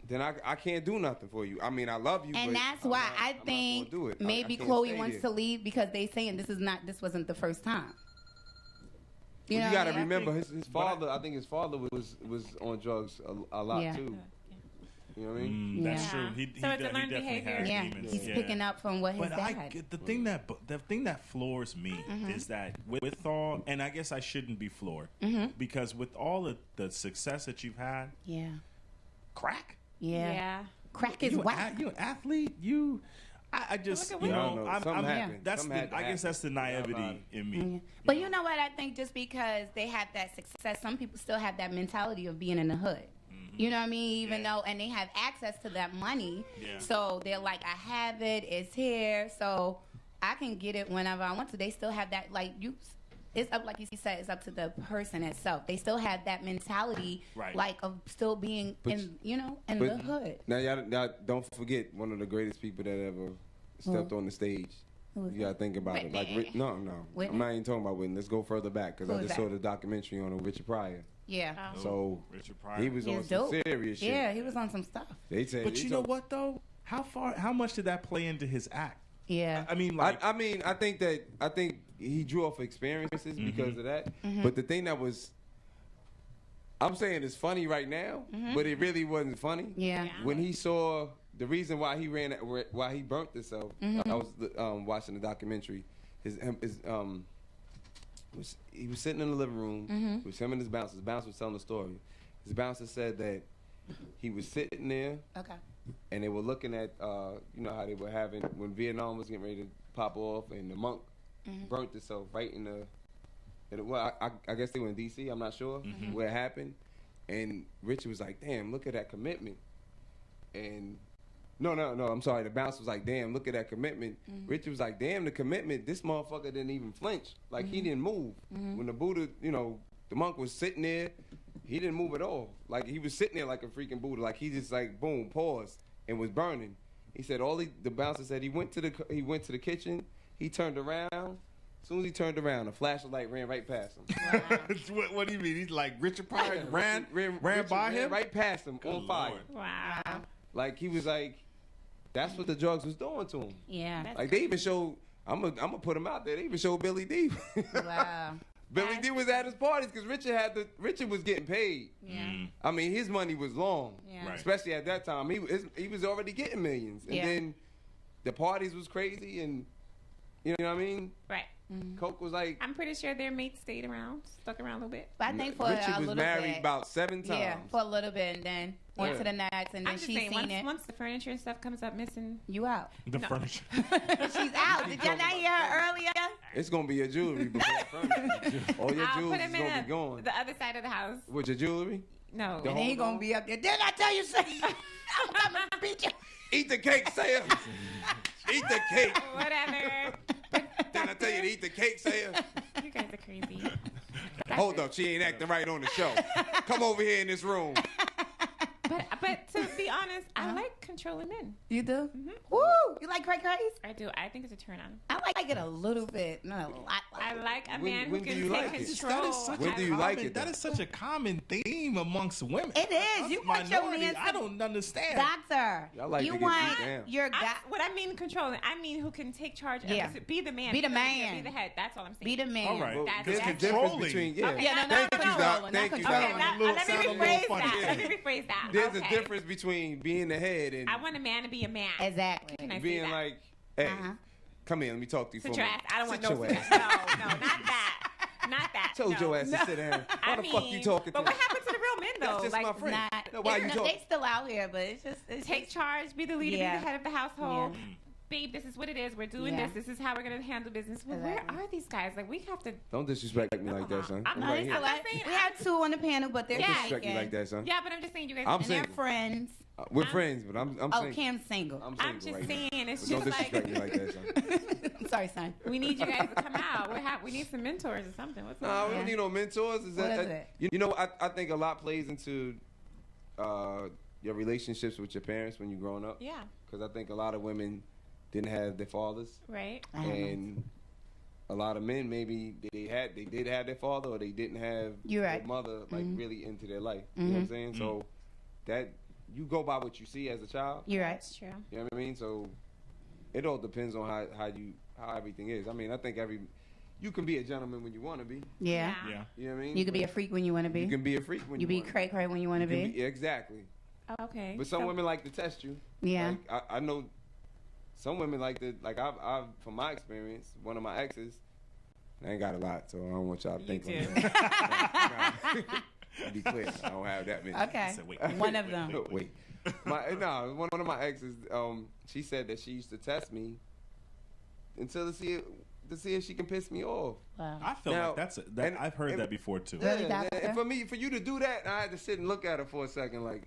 then I can't do nothing for you. I mean, I love you, And but that's I'm why not- I I'm not think gonna do it. I maybe can't Khloe stay wants there. to leave because they saying this wasn't the first time. You know got to what I mean? remember his father. I think his father was on drugs a lot Yeah. too. You know what I mean? That's Yeah. true. He So it's a he learned definitely behavior. had Yeah, demons. he's yeah. picking up from what his But dad. the thing that floors me is that with all, and I guess I shouldn't be floored because with all of the success that you've had, Yeah. crack. Yeah. Yeah. Crack is You whack. you an athlete. I just Look at you women. know I don't know. I'm Something happened. that's Something had to I guess happen. that's the naivety in me. But you know what? I think just because they have that success, some people still have that mentality of being in the hood. You know what I mean? Even though, and they have access to that money. Yeah. So they're like, I have it, it's here, so I can get it whenever I want to. They still have that, like, it's up, like you said, it's up to the person itself. They still have that mentality, Right. like, of still being But in, in the But hood. now, y'all don't forget one of the greatest people that ever stepped on the stage. Who was You gotta think about it. Like, Whitney. no, Whitney? I'm not even talking about Whitney. Let's go further back because Who I was just that? saw the documentary on Richard Pryor. Yeah. Oh. So Richard Pryor. he was He on was some dope. serious shit. Yeah, he was on some stuff. They said, But you know what though? How much did that play into his act? Yeah. I mean, like, I mean, I think he drew off experiences because of that. Mm-hmm. But the thing that was, I'm saying it's funny right now, but it really wasn't funny. Yeah. Yeah. When he saw the reason why he why he burnt himself, Mm-hmm. I was watching the documentary. He was sitting in the living room Mm-hmm. with him and his bouncer. His bouncer was telling the story. His bouncer said that he was sitting there Okay. and they were looking at, you know how they were having when Vietnam was getting ready to pop off, and the monk burnt himself right in the. Well, I guess they were in D.C. I'm not sure where it happened, and Richard was like, "Damn, look at that commitment." And no, I'm sorry. The bouncer was like, "Damn, look at that commitment." Richard was like, "Damn, the commitment. This motherfucker didn't even flinch. Like he didn't move when the Buddha, the monk was sitting there. He didn't move at all. Like he was sitting there like a freaking Buddha. Like he just like boom, paused and was burning." He said the bouncer said he went to the kitchen. He turned around. As soon as he turned around, a flashlight ran right past him. what do you mean? He's like Richard Pryor ran Richard by ran him right past him on fire. Lord. Wow. Like he was like, that's what the drugs was doing to him. Yeah. Like they even showed. I'm gonna put him out there. They even showed Billy D. Wow. Billy D was at his parties because Richard was getting paid. Yeah. I mean, his money was long, Yeah. Right. especially at that time. He was already getting millions, and Yeah. then the parties was crazy, and you know what I mean. Right. Coke was like. I'm pretty sure their mates stayed around, stuck around a little bit. But I think for Richard a was little married bit. about 7 times. Yeah, for a little bit, and then went Yeah. to the next, and then I'm just she's saying, seen it. once the furniture and stuff comes up missing, You out. The No. furniture. She's out. Did y'all not hear her earlier? It's gonna be your jewelry. All your I'll jewelry put is him gonna in be gone. the other side of the house. With your jewelry? No. The And he hold gonna on. be up there. Didn't I tell you so? I'm gonna beat you. Eat the cake, Saya. Eat the cake. Whatever. Didn't I tell you to eat the cake, Saya? You guys are crazy. Hold up, she ain't acting right on the show. Come over here in this room. But to be honest, I like controlling men. You do? Woo! You like cray crays? I do. I think it's a turn on. I like it a little bit, not a lot. I like a When- man when who do can you take like it? control. That is such When a do you common, like it, That though? is such a common theme amongst women. It is. Us You want your minority, man to- I don't understand. Doctor, Y'all like you to get want beat down. your guy. What I mean controlling, I mean who can take charge. Yeah. Be the man. Be the leader, man. Be the head. That's all I'm saying. Be the man. All right. Well, That's- there's a that's difference controlling. between Okay, Yeah, no, not not Thank you, controlling. Doc. Not Thank you, controlling. Okay, Doc. let me sound a little rephrase funny. that. Yeah. Let me rephrase that. There's Okay. a difference between being the head and I want a man to be a man. Exactly. Can I say being that? like, hey, Uh-huh. come here, let me talk to you Sit for your a ass. minute. I don't want Sit no your sit. ass. No, not that. Not that. Told no. your ass to sit down. Why the fuck you talking to But what me? happened to the real men, though? That's just like, my friend. Not, No, why you they talking? still out here, but it's take charge, be the leader, Yeah. be the head of the household. Yeah. Babe, this is what it is. We're doing Yeah. this. This is how we're going to handle business. Well, Exactly. where are these guys? Like, we have to... Don't disrespect me like that, son. I'm I'm not- right I'm here. not saying- we have two on the panel, but they're Don't Yeah. disrespect me like that, son. Yeah, but I'm just saying you guys... I'm and they're single. friends. We're friends, but I'm Oh, single. Cam's single. I'm I'm single just right saying, now. it's But don't just disrespect like... me like that, son. Sorry, son. We need you guys to come out. We need some mentors or something. What's No, we going don't need no mentors. What is it? You know, I think a lot plays into your relationships with your parents when you're growing up. Yeah, Because I think a lot of women didn't have their fathers, right. I don't know. and a lot of men maybe they did have their father, or they didn't have You're right. their mother like Mhm. really into their life. You know what I'm saying? So that you go by what you see as a child. You're right. That's true. You know what I mean? So it all depends on how everything is. I mean, I think you can be a gentleman when you want to be. Yeah. Yeah. You know what I mean? You could be a freak when you want to be. You can be a freak when You you be want to cray cray when you want to be. Exactly. Oh, okay. But some So- women like to test you. Yeah. Like, I know some women like to, like I've from my experience, one of my exes, I ain't got a lot, so I don't want y'all to You think do. I'm nah. Be clear, I don't have that many. Okay. said, wait. One of them. Wait. One of my exes, she said that she used to test me until to see if she can piss me off. Wow. I feel Now, like and- I've heard and- that before too. Really, Yeah, doctor? and for you to do that, I had to sit and look at her for a second, like,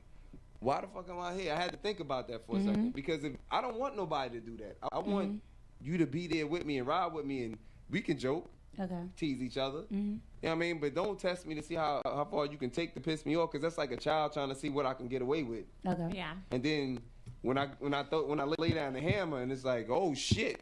why the fuck am I here? I had to think about that for a second, because if I don't want nobody to do that. I want you to be there with me and ride with me, and we can joke, Okay. tease each other. You know what I mean? But don't test me to see how far you can take to piss me off, because that's like a child trying to see what I can get away with. Okay. Yeah. And then when I lay down the hammer and it's like, oh shit,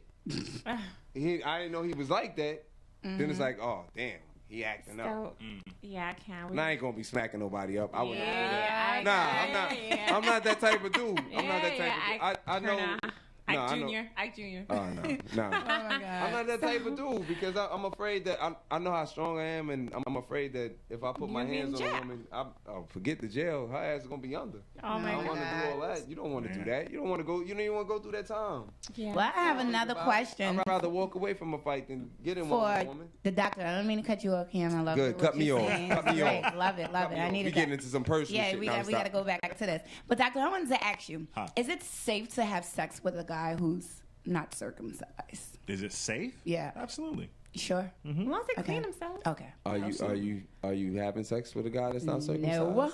I didn't know he was like that. Then it's like, oh damn, he acting up. So, yeah, I can't. And I ain't gonna be smacking nobody up. I wouldn't do that. Yeah, Nah, I'm not. yeah. I'm not that type of dude. I'm not that type Yeah, of dude. I know. Ike I know. Jr. Ike Jr. Oh no, no. Oh my God. I'm not that type of dude, because I'm afraid that I know how strong I am, and I'm afraid that if I put my You'll be in hands on a jail. woman, forget the jail. Her ass is gonna be under. Oh my I don't God. want to do all that. You don't want to do that. You don't want to go. You don't even want to go through that time. Yeah. Well, I have another question I'd rather walk away from a fight than get in one for with a woman. the doctor. I don't mean to cut you off, Cam. I love Good. what Cut me you're off. saying. Cut me Great. off. Love it. Love it. I We needed getting that. into some personal Yeah, shit. we Now got stop. to go back to this. But doctor, I wanted to ask you: Huh. Is it safe to have sex with a guy who's not circumcised? Is it safe? Yeah. Absolutely. You sure? As long as they Okay. clean themselves. Okay. Are you having sex with a guy that's not circumcised? No.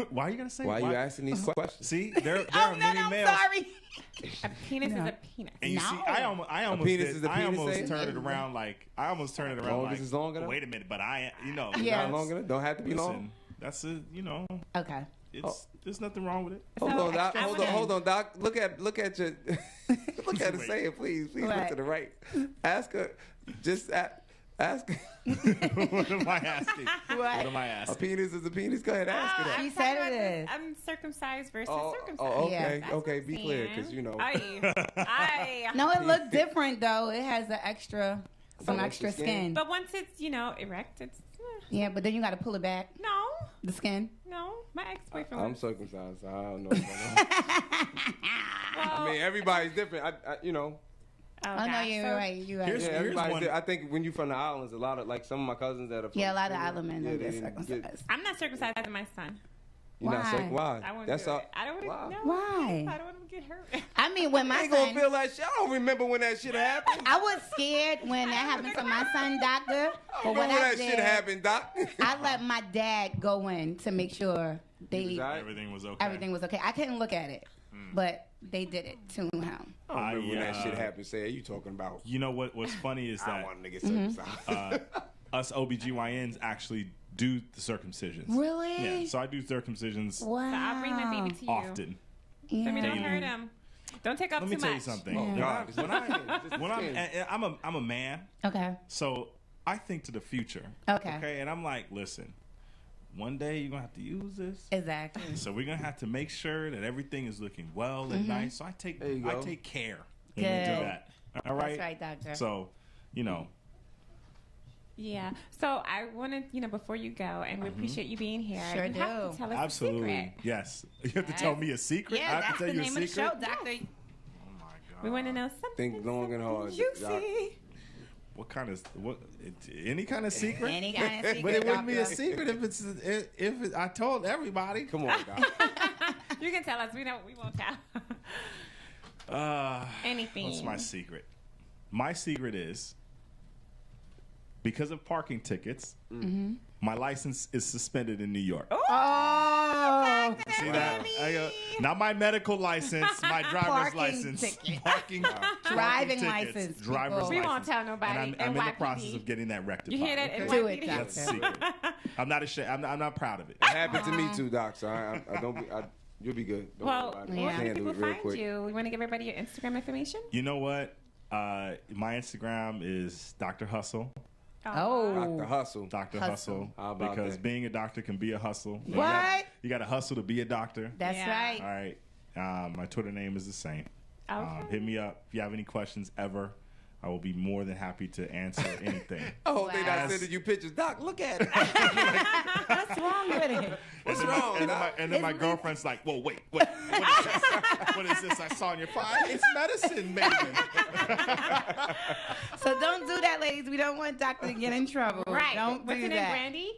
Why are you gonna say? Why are you asking these questions? See, there Oh are no, many I'm males. sorry. A penis No. is a penis. And you see, No. I almost penis did- is a I penis, almost eh? turned it around like Long as it's long enough? Wait a minute, but Yeah. Not long enough. Don't have to be long. Listen, that's Okay. there's nothing wrong with it. Hold So, on, Doc. I Hold wanna- on, Doc. Look at your. Look at her. Wait. Say it, please. Please What? look to the right. Ask her. Just ask her. What am I asking? What am I A asking? penis is a penis. Go ahead, ask her that. She I'm said talking it about is. I'm circumcised versus Oh, circumcised. okay, Yeah. That's okay. what Be I'm clear, saying. because you know. I. No, it looked different though. It has some extra extra skin? skin. But once it's erect, it's Yeah, but then you got to pull it back. no, The skin. no. My ex-boyfriend. I'm was, circumcised, so I don't know. I mean, everybody's different. You know. Oh no, God. you're So- right. You're right. Here's- Yeah, everybody's one- different. I think when you're from the islands, a lot of like some of my cousins that are from Yeah, a lot of Trinidad, island men yeah, are they get didn't circumcised. I'm not circumcised as my son. You're not Why? circumcised. Why? I won't That's do all. it. I don't want Why? to. No, Why? I don't want to get hurt. I mean, when I my ain't gonna son, feel that shit. I don't remember when that shit happened. I was scared when that happened to my son, doctor. I But don't what remember when I that shit did, happened, Doc. I let my dad go in to make sure Everything was okay. everything was okay. I couldn't look at it, but they did it to him. I don't remember when that shit happened. Say, you talking about? You know what's funny is I that want to get circumcised. us OBGYNs actually do the circumcisions. Really? Yeah, so I do circumcisions Wow. So I'll bring my baby to you. often. Yeah. Let me don't Daily. hurt him. Don't take up Let too me much. tell you something. Oh, When God, this is I- when skin. I'm a man, Okay. so I think to the future. Okay. Okay, and I'm like, listen, one day you're gonna have to use this. Exactly. So we're gonna have to make sure that everything is looking well and nice. So I take There you go. care when we do Good. that. All right. That's right, doctor. So, you know, Yeah. So I wanted, before you go, and we appreciate you being here. Sure you have do. to tell us absolutely, a secret. yes. You have to tell me a secret. Yeah, I have that's to tell the you a name of the secret. show, doctor. Oh my god. We want to know something. Think long and hard. Doc. Juicy. What kind of any kind of secret? Any kind of secret, But it wouldn't be a doctor. secret if I told everybody. Come on, Doc. You can tell us. We won't tell. Anything. What's my secret? My secret is because of parking tickets, my license is suspended in New York. Oh. See that? Not my medical license, my driver's Parking license. ticket. Parking, Driving tickets, license, driver's people. We license. won't tell nobody. And I'm in the NYPD. process of getting that rectified. You hear that? okay? Do it, NYPD? doctor. That's a secret. I'm not ashamed. I'm not proud of it. It happened to me too, Doc. So I don't. You'll be good. Don't Well, worry about it. yeah. where can Handle people it real find quick. you? You want to give everybody your Instagram information? You know what? My Instagram is Dr. Hustle. Oh. Dr. Hustle. Dr. Hustle. Hustle. How about Because that? being a doctor can be a hustle. What? You got to hustle to be a doctor. That's Yeah. right. All right. My Twitter name is the same. Okay. Hit me up if you have any questions ever. I will be more than happy to answer anything. Oh, they Wow. not sending you pictures. Doc, look at it. What's wrong with it? What's wrong, And Doc? then my girlfriend's like, "Whoa, wait, what is this? What is this I saw on your file? It's medicine, baby." So don't do that, ladies. We don't want doctor to get in trouble. Right. Don't What's do your name, that. Brandy?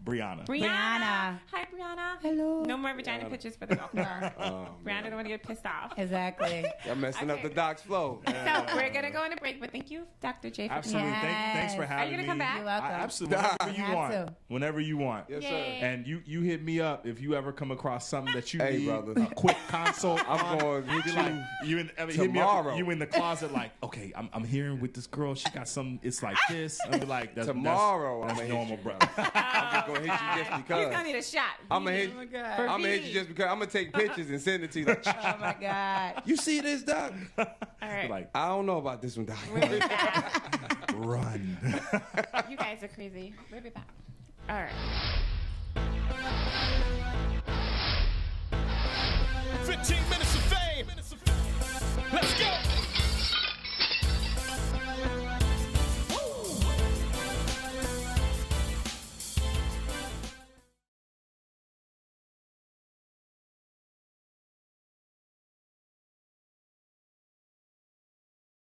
Brianna. Brianna. Hi, Brianna. Hello. No more vagina pictures for the doctor. Oh, Brianna don't want to get pissed off. Exactly. y'all messing up Okay. the Doc's flow. So we're going to go on a break, but thank you, Dr. J, for Absolutely. Yes. Thanks for Are you having me. gonna come back? You're welcome. Absolutely. Whenever you Have want. to. Whenever you want. Yes, Yay. sir. And you hit me up if you ever come across something that you Hey, need brother. a quick consult. I'm going to Be hit like, you. hit me up, tomorrow. you in the closet like, okay, I'm hearing with this girl, she got something, it's like this. I'm like, that's Tomorrow, that's I'ma hit normal, you. bro. I'm just going to hit you just He's because. going to need a shot. I'm going to hit Oh, my you. God. For I'm going to hit me. you just because. I'm going to take pictures and send it to you. Like, Oh, my God. you see this, Doc? All right. Like, I don't know about this one, Doc. We'll be back. run. You guys are crazy. We'll be back. All right.